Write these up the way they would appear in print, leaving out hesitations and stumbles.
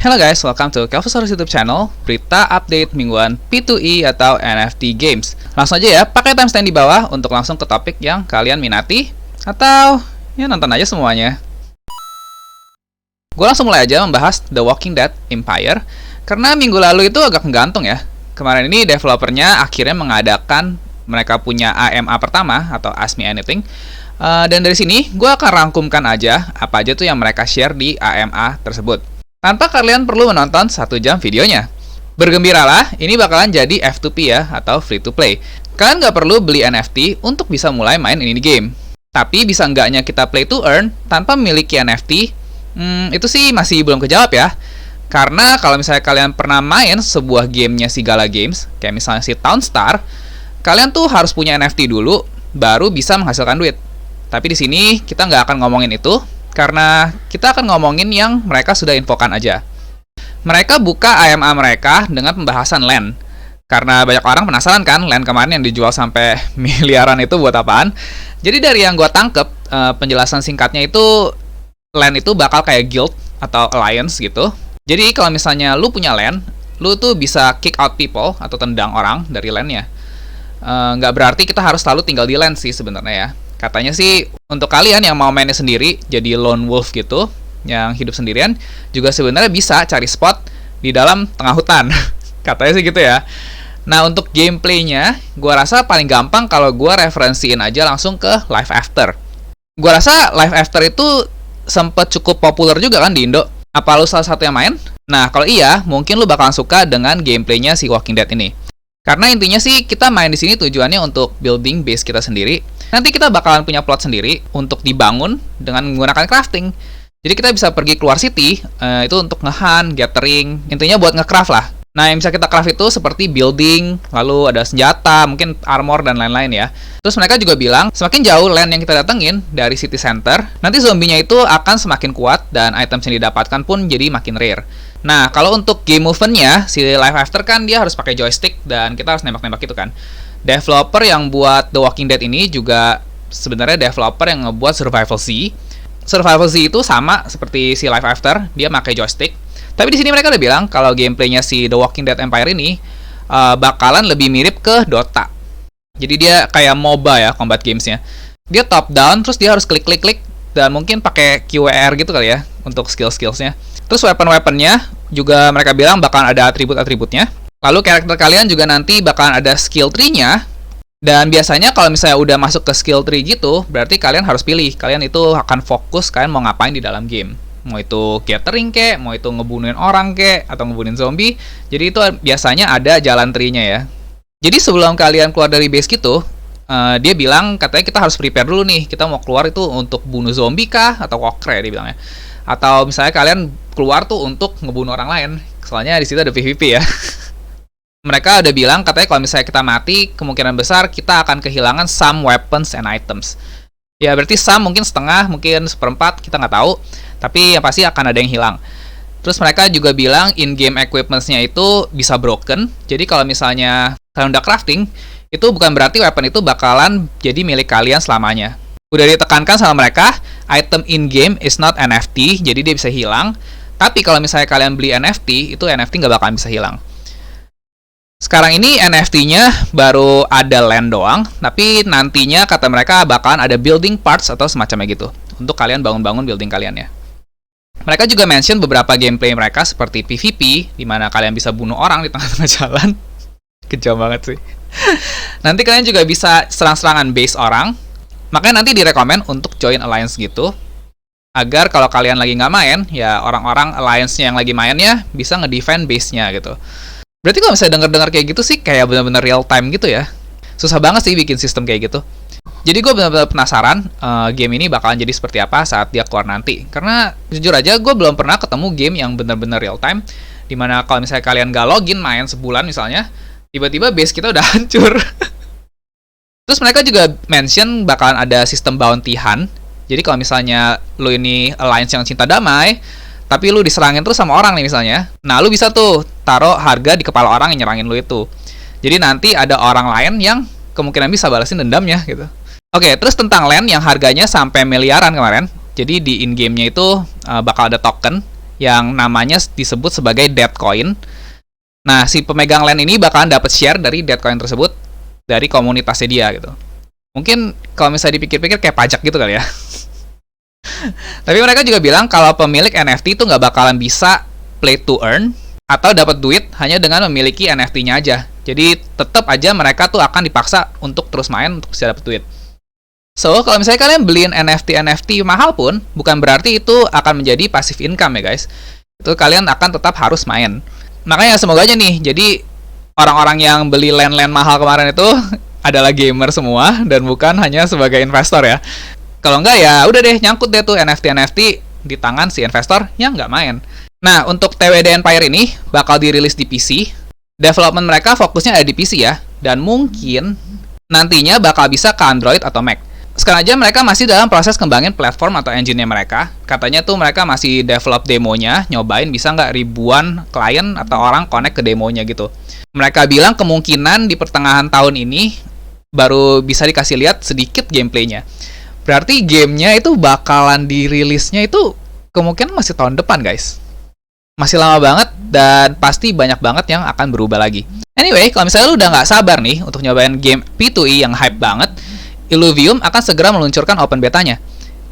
Hello guys, welcome to Kelvosaurus YouTube channel, berita update mingguan P2E atau NFT Games. Langsung aja ya, pakai timestamp di bawah untuk langsung ke topik yang kalian minati, atau ya nonton aja semuanya. Gue langsung mulai aja membahas The Walking Dead Empire, karena minggu lalu itu agak menggantung ya. Kemarin ini developernya akhirnya mengadakan mereka punya AMA pertama, atau Ask Me Anything. Dan dari sini, gue akan rangkumkan aja apa aja tuh yang mereka share di AMA tersebut. Tanpa kalian perlu menonton 1 jam videonya. Bergembiralah, ini bakalan jadi F2P ya, atau free to play. Kalian nggak perlu beli NFT untuk bisa mulai main ini game. Tapi bisa nggaknya kita play to earn tanpa memiliki NFT, itu sih masih belum kejawab ya. Karena kalau misalnya kalian pernah main sebuah gamenya si Gala Games, kayak misalnya si Townstar, kalian tuh harus punya NFT dulu, baru bisa menghasilkan duit. Tapi di sini kita nggak akan ngomongin itu, karena kita akan ngomongin yang mereka sudah infokan aja. Mereka buka AMA mereka dengan pembahasan LAN. Karena banyak orang penasaran kan, LAN kemarin yang dijual sampai miliaran itu buat apaan. Jadi dari yang gue tangkep, penjelasan singkatnya itu, LAN itu bakal kayak guild atau alliance gitu. Jadi kalau misalnya lu punya LAN, lu tuh bisa kick out people atau tendang orang dari LAN-nya. Nggak berarti kita harus selalu tinggal di LAN sih sebenarnya ya. Katanya sih, untuk kalian yang mau mainnya sendiri, jadi lone wolf gitu, yang hidup sendirian, juga sebenarnya bisa cari spot di dalam tengah hutan. Katanya sih gitu ya. Nah, untuk gameplaynya, gua rasa paling gampang kalau gua referensiin aja langsung ke Live After. Gua rasa Live After itu sempet cukup populer juga kan di Indo. Apa lu salah satu yang main? Nah, kalau iya, mungkin lu bakalan suka dengan gameplaynya si Walking Dead ini. Karena intinya sih kita main di sini tujuannya untuk building base kita sendiri. Nanti kita bakalan punya plot sendiri untuk dibangun dengan menggunakan crafting. Jadi kita bisa pergi keluar city, itu untuk nge-hunt, gathering, intinya buat nge-craft lah. Nah, yang bisa kita craft itu seperti building, lalu ada senjata, mungkin armor dan lain-lain ya. Terus mereka juga bilang, semakin jauh land yang kita datengin dari city center, nanti zombinya itu akan semakin kuat dan items yang didapatkan pun jadi makin rare. Nah, kalau untuk game movement-nya, si Live After kan dia harus pakai joystick dan kita harus nembak-nembak gitu kan. Developer yang buat The Walking Dead ini juga sebenarnya developer yang ngebuat Survival Z. Survival Z itu sama seperti si Live After, dia pakai joystick. Tapi di sini mereka udah bilang kalau gameplaynya si The Walking Dead Empire ini bakalan lebih mirip ke Dota. Jadi dia kayak MOBA ya, combat gamesnya. Dia top down, terus dia harus klik-klik-klik dan mungkin pakai QWR gitu kali ya untuk skill-skillsnya. Terus weapon-weaponnya juga mereka bilang bakalan ada atribut-atributnya. Lalu karakter kalian juga nanti bakalan ada skill tree-nya. Dan biasanya kalau misalnya udah masuk ke skill tree gitu, berarti kalian harus pilih. Kalian itu akan fokus kalian mau ngapain di dalam game. Mau itu gathering kek, mau itu ngebunuhin orang kek, atau ngebunuhin zombie. Jadi itu biasanya ada jalan tree-nya ya. Jadi sebelum kalian keluar dari base gitu, dia bilang katanya kita harus prepare dulu nih. Kita mau keluar itu untuk bunuh zombie kah? Atau walker ya dia bilangnya. Atau misalnya kalian keluar tuh untuk ngebunuh orang lain. Soalnya di situ ada PvP ya. Mereka udah bilang katanya kalau misalnya kita mati, kemungkinan besar kita akan kehilangan some weapons and items. Ya berarti some mungkin setengah, mungkin seperempat, kita nggak tahu. Tapi yang pasti akan ada yang hilang. Terus mereka juga bilang in-game equipments-nya itu bisa broken. Jadi kalau misalnya kalian udah crafting, itu bukan berarti weapon itu bakalan jadi milik kalian selamanya. Udah ditekankan sama mereka, item in-game is not NFT, jadi dia bisa hilang. Tapi kalau misalnya kalian beli NFT, itu NFT nggak bakalan bisa hilang. Sekarang ini NFT-nya baru ada land doang, tapi nantinya kata mereka bakalan ada building parts atau semacamnya gitu, untuk kalian bangun-bangun building kalian ya. Mereka juga mention beberapa gameplay mereka seperti PvP, di mana kalian bisa bunuh orang di tengah-tengah jalan. Kejam banget sih. Nanti kalian juga bisa serang-serangan base orang, makanya nanti direkomend untuk join alliance gitu, agar kalau kalian lagi nggak main, ya orang-orang alliance-nya yang lagi mainnya bisa nge-defend base-nya gitu. Berarti kalau misalnya denger-dengar kayak gitu sih kayak benar-benar real time gitu ya. Susah banget sih bikin sistem kayak gitu. Jadi gue benar-benar penasaran game ini bakalan jadi seperti apa saat dia keluar nanti. Karena jujur aja gue belum pernah ketemu game yang benar-benar real time, dimana kalau misalnya kalian gak login main sebulan misalnya, tiba-tiba base kita udah hancur. Terus mereka juga mention bakalan ada sistem bounty hunt. Jadi kalau misalnya lu ini alliance yang cinta damai, tapi lu diserangin terus sama orang nih misalnya, nah lu bisa tuh taruh harga di kepala orang yang nyerangin lu itu. Jadi nanti ada orang lain yang kemungkinan bisa balasin dendamnya gitu. Oke, terus tentang land yang harganya sampai miliaran kemarin. Jadi di in-game-nya itu bakal ada token yang namanya disebut sebagai Deadcoin. Nah, si pemegang land ini bakalan dapat share dari Deadcoin tersebut dari komunitasnya dia gitu. Mungkin kalau misalnya dipikir-pikir kayak pajak gitu kali ya. Tapi mereka juga bilang kalau pemilik NFT itu nggak bakalan bisa play to earn atau dapat duit hanya dengan memiliki NFT-nya aja. Jadi tetap aja mereka tuh akan dipaksa untuk terus main untuk bisa dapat duit. So, kalau misalnya kalian beliin NFT mahal pun, bukan berarti itu akan menjadi passive income ya guys. Itu kalian akan tetap harus main. Makanya semoga aja nih, jadi orang-orang yang beli land-land mahal kemarin itu adalah gamer semua dan bukan hanya sebagai investor ya. Kalau enggak ya udah deh nyangkut deh tuh NFT di tangan si investor yang nggak main. Nah, untuk TWD Empire ini bakal dirilis di PC. Development mereka fokusnya ada di PC ya, dan mungkin nantinya bakal bisa ke Android atau Mac. Sekarang aja mereka masih dalam proses kembangin platform atau engine-nya mereka. Katanya tuh mereka masih develop demonya, nyobain bisa nggak ribuan klien atau orang connect ke demonya gitu. Mereka bilang kemungkinan di pertengahan tahun ini baru bisa dikasih lihat sedikit gameplaynya. Berarti gamenya itu bakalan dirilisnya itu kemungkinan masih tahun depan guys. Masih lama banget dan pasti banyak banget yang akan berubah lagi. Anyway, kalau misalnya lu udah nggak sabar nih untuk nyobain game P2E yang hype banget, Illuvium akan segera meluncurkan open betanya.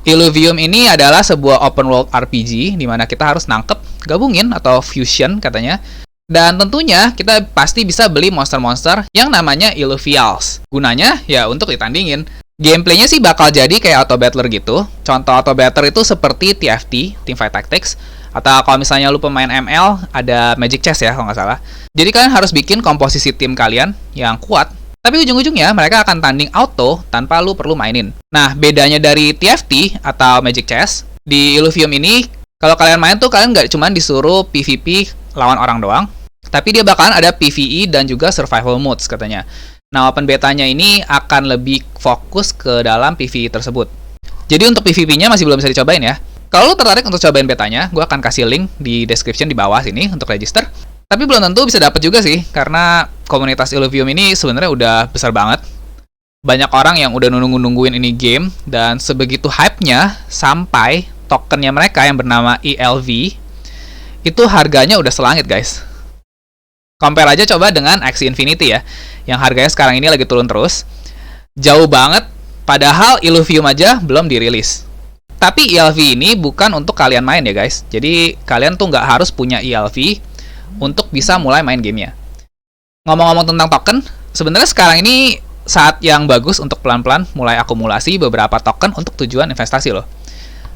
Illuvium ini adalah sebuah open world RPG di mana kita harus nangkep, gabungin atau fusion katanya. Dan tentunya kita pasti bisa beli monster-monster yang namanya Illuvials. Gunanya ya untuk ditandingin. Gameplaynya sih bakal jadi kayak auto battler gitu. Contoh auto battler itu seperti TFT, Teamfight Tactics, atau kalau misalnya lu pemain ML ada Magic Chess ya kalau nggak salah. Jadi kalian harus bikin komposisi tim kalian yang kuat. Tapi ujung-ujungnya mereka akan tanding auto tanpa lu perlu mainin. Nah, bedanya dari TFT atau Magic Chess, di Illuvium ini, kalau kalian main tuh kalian nggak cuma disuruh PvP lawan orang doang, tapi dia bakalan ada PvE dan juga survival modes katanya. Nah, open betanya ini akan lebih fokus ke dalam PvE tersebut. Jadi untuk PvP-nya masih belum bisa dicobain ya. Kalau lu tertarik untuk cobain betanya, gue akan kasih link di description di bawah sini untuk register. Tapi belum tentu bisa dapat juga sih, karena komunitas Illuvium ini sebenarnya udah besar banget. Banyak orang yang udah nungguin ini game, dan sebegitu hype-nya sampai tokennya mereka yang bernama ELV, itu harganya udah selangit guys. Compare aja coba dengan Axie Infinity ya, yang harganya sekarang ini lagi turun terus. Jauh banget, padahal Illuvium aja belum dirilis. Tapi ELV ini bukan untuk kalian main ya guys, jadi kalian tuh nggak harus punya ELV untuk bisa mulai main gamenya. Ngomong-ngomong tentang token, sebenarnya sekarang ini saat yang bagus untuk pelan-pelan mulai akumulasi beberapa token untuk tujuan investasi loh.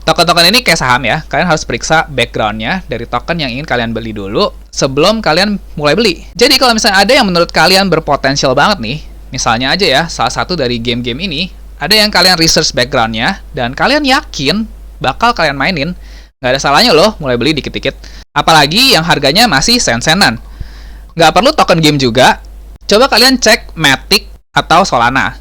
Token-token ini kayak saham ya, kalian harus periksa background-nya dari token yang ingin kalian beli dulu sebelum kalian mulai beli. Jadi kalau misalnya ada yang menurut kalian berpotensial banget nih, misalnya aja ya, salah satu dari game-game ini, ada yang kalian research background-nya, dan kalian yakin bakal kalian mainin, nggak ada salahnya loh mulai beli dikit-dikit. Apalagi yang harganya masih sen-senan. Nggak perlu token game juga. Coba kalian cek Matic atau Solana.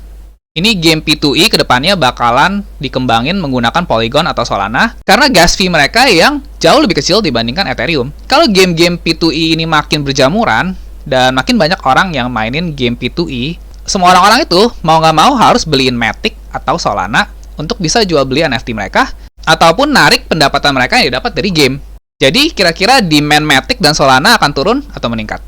Ini game P2E kedepannya bakalan dikembangin menggunakan Polygon atau Solana karena gas fee mereka yang jauh lebih kecil dibandingkan Ethereum. Kalau game-game P2E ini makin berjamuran dan makin banyak orang yang mainin game P2E, semua orang-orang itu mau nggak mau harus beliin Matic atau Solana untuk bisa jual beli NFT mereka ataupun narik pendapatan mereka yang didapat dari game. Jadi, kira-kira demand Matic dan Solana akan turun atau meningkat?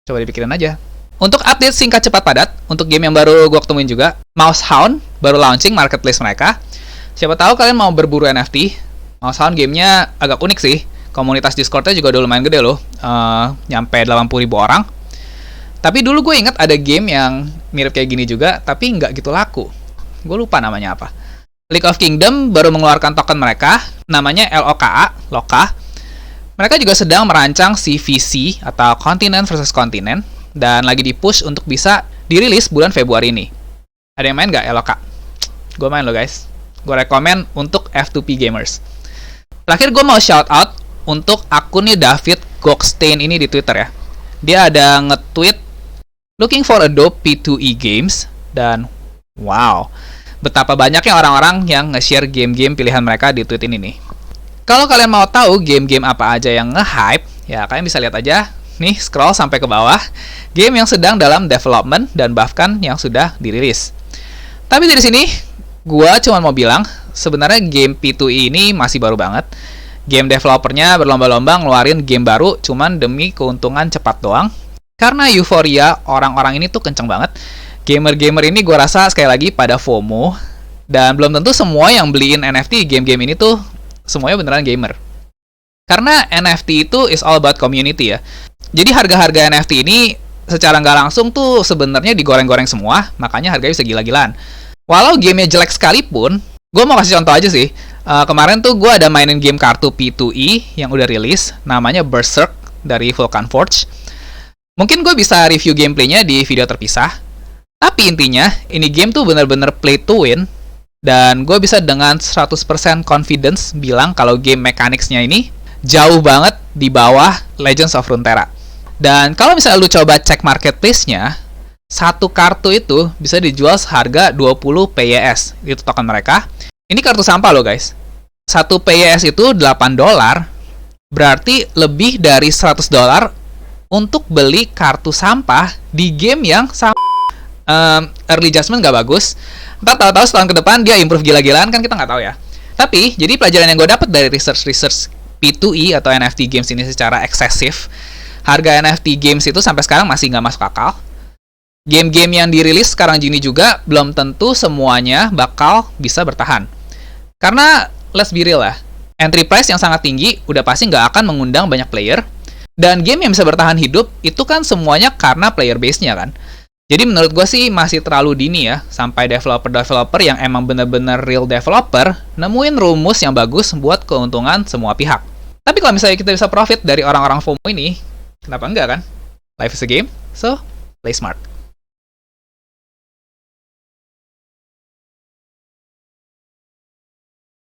Coba dipikirin aja. Untuk update singkat cepat padat, untuk game yang baru gue ketemuin juga, Mousehound baru launching marketplace mereka. Siapa tahu kalian mau berburu NFT. Mousehound gamenya agak unik sih. Komunitas Discord-nya juga udah lumayan gede loh. Nyampe 80.000 orang. Tapi dulu gue ingat ada game yang mirip kayak gini juga, tapi nggak gitu laku. Gue lupa namanya apa. League of Kingdom baru mengeluarkan token mereka, namanya LOKA. Mereka juga sedang merancang CVC atau Continent versus Continent dan lagi di-push untuk bisa dirilis bulan Februari ini. Ada yang main nggak LOK? Gue main loh guys. Gue rekomen untuk F2P gamers. Terakhir gue mau shout out untuk akunnya David Goldstein ini di Twitter ya. Dia ada nge-tweet looking for a dope P2E games dan wow, betapa banyaknya orang-orang yang nge-share game-game pilihan mereka di tweet ini nih. Kalau kalian mau tahu game-game apa aja yang nge-hype, ya kalian bisa lihat aja, nih scroll sampai ke bawah, game yang sedang dalam development dan bahkan yang sudah dirilis. Tapi dari sini, gua cuma mau bilang, sebenarnya game P2E ini masih baru banget. Game developernya berlomba-lomba ngeluarin game baru cuman demi keuntungan cepat doang. Karena euforia orang-orang ini tuh kenceng banget. Gamer-gamer ini gue rasa sekali lagi pada FOMO. Dan belum tentu semua yang beliin NFT game-game ini tuh semuanya beneran gamer. Karena NFT itu is all about community ya. Jadi harga-harga NFT ini secara nggak langsung tuh sebenarnya digoreng-goreng semua, makanya harganya bisa gila-gilaan. Walau gamenya jelek sekalipun, gue mau kasih contoh aja sih. Kemarin tuh gue ada mainin game kartu P2E yang udah rilis, namanya Berserk dari Vulcan Forge. Mungkin gue bisa review gameplaynya di video terpisah. Tapi intinya, ini game tuh bener-bener play to win. Dan gue bisa dengan 100% confidence bilang kalau game mechanics-nya ini jauh banget di bawah Legends of Runeterra. Dan kalau misalnya lu coba cek marketplace-nya, satu kartu itu bisa dijual seharga 20 PYS. Itu token mereka. Ini kartu sampah loh guys. Satu PYS itu $8. Berarti lebih dari $100 untuk beli kartu sampah di game yang early adjustment gak bagus. Ntar tahu-tahu setahun ke depan dia improve gila-gilaan, kan kita nggak tahu ya. Tapi jadi pelajaran yang gue dapat dari research P2E atau NFT games ini secara eksesif, harga NFT games itu sampai sekarang masih nggak masuk akal. Game-game yang dirilis sekarang gini juga belum tentu semuanya bakal bisa bertahan. Karena let's be real lah, entry price yang sangat tinggi udah pasti nggak akan mengundang banyak player. Dan game yang bisa bertahan hidup itu kan semuanya karena player base-nya kan. Jadi menurut gue sih masih terlalu dini ya, sampai developer-developer yang emang bener-bener real developer nemuin rumus yang bagus buat keuntungan semua pihak. Tapi kalau misalnya kita bisa profit dari orang-orang FOMO ini, kenapa enggak kan? Life is a game, so play smart.